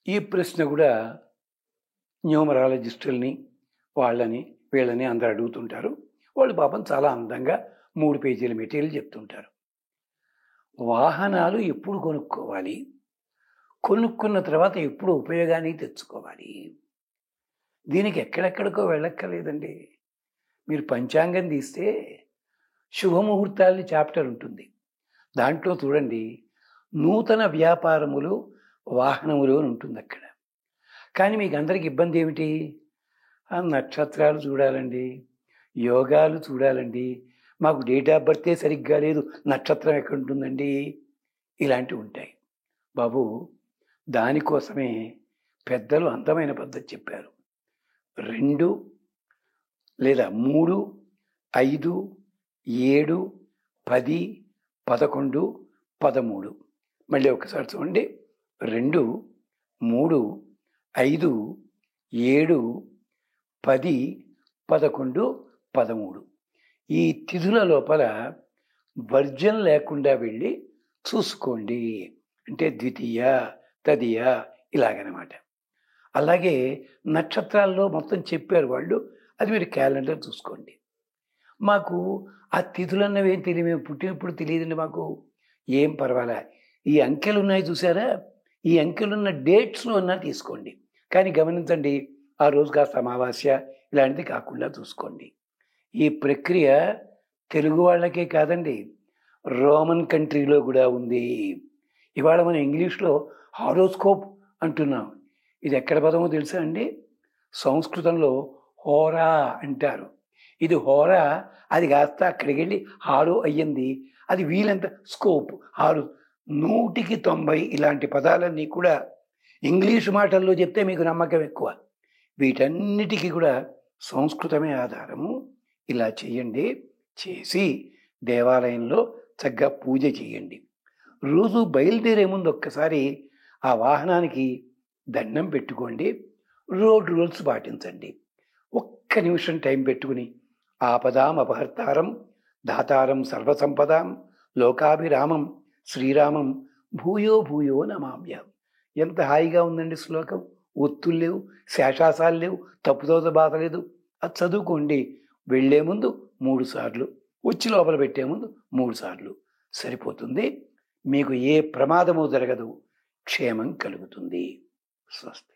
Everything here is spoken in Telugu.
ఈ ప్రశ్న కూడా న్యూమరాలజిస్టుల్ని వాళ్ళని వీళ్ళని అందరూ అడుగుతుంటారు. వాళ్ళు పాపం చాలా అందంగా 3 పేజీల మెటీరియల్ చెప్తుంటారు. వాహనాలు ఎప్పుడు కొనుక్కోవాలి, కొనుక్కున్న తర్వాత ఎప్పుడు ఉపయోగానికి తెచ్చుకోవాలి, దీనికి ఎక్కడెక్కడికో వెళ్ళక్కర్లేదండి. మీరు పంచాంగం తీస్తే శుభముహూర్తాలని చాప్టర్ ఉంటుంది. దాంట్లో చూడండి, నూతన వ్యాపారములు వాహనములు అని ఉంటుంది అక్కడ. కానీ మీకు అందరికి ఇబ్బంది ఏమిటి? నక్షత్రాలు చూడాలండి, యోగాలు చూడాలండి, మాకు డేట్ ఆఫ్ బర్తే సరిగ్గా లేదు, నక్షత్రం ఎక్కడ ఉంటుందండి, ఇలాంటివి ఉంటాయి. బాబు, దానికోసమే పెద్దలు అందమైన పద్ధతి చెప్పారు. 2 లేదా 3, 5, 7, 10, 11, 13. మళ్ళీ ఒకసారి చూడండి. 2, 3, 5, 7, 10, 11, 13. ఈ తిథుల లోపల వర్జం లేకుండా వెళ్ళి చూసుకోండి. అంటే ద్వితీయ, తదియ ఇలాగనమాట. అలాగే నక్షత్రాల్లో మొత్తం చెప్పారు వాళ్ళు, అది మీరు క్యాలెండర్ చూసుకోండి. మాకు ఆ తిథులన్నవి ఏం తెలియదు, మేము పుట్టినప్పుడు తెలియదండి మాకు. ఏం పర్వాలే, ఈ అంకెలు ఉన్నాయి చూసారా, ఈ అంకెలున్న డేట్స్లో అన్నా తీసుకోండి. కానీ గమనించండి, ఆ రోజు కాస్త అమావాస్య ఇలాంటిది కాకుండా చూసుకోండి. ఈ ప్రక్రియ తెలుగు వాళ్ళకే కాదండి, రోమన్ కంట్రీలో కూడా ఉంది. ఇవాళ మనం ఇంగ్లీష్లో హారోస్కోప్ అంటున్నాం. ఇది ఎక్కడ పదమో తెలుసా అండి? సంస్కృతంలో హోరా అంటారు. ఇది హోరా, అది కాస్త అక్కడికి వెళ్ళి హారో అయ్యింది. అది వీలంత స్కోప్, హారు. 100కి 90 ఇలాంటి పదాలన్నీ కూడా ఇంగ్లీషు మాటల్లో చెప్తే మీకు నమ్మకం ఎక్కువ. వీటన్నిటికీ కూడా సంస్కృతమే ఆధారము. ఇలా చేయండి. చేసి దేవాలయంలో చక్కగా పూజ చేయండి. రోజు బయలుదేరే ముందు ఒక్కసారి ఆ వాహనానికి దండం పెట్టుకోండి. రోడ్ రూల్స్ పాటించండి. ఒక్క నిమిషం టైం పెట్టుకుని ఆపదాం అపహర్తారం దాతారం సర్వసంపదాం లోకాభిరామం శ్రీరామం భూయో భూయో నమామ్యం. ఎంత హాయిగా ఉందండి శ్లోకం. ఒత్తులు లేవు, శేషాసాలు లేవు, తప్పుదోత బాధ లేదు. అది చదువుకోండి. వెళ్లే ముందు 3 సార్లు, వచ్చి లోపల పెట్టే ముందు 3 సార్లు సరిపోతుంది. మీకు ఏ ప్రమాదము జరగదు, క్షేమం కలుగుతుంది. స్వస్తి.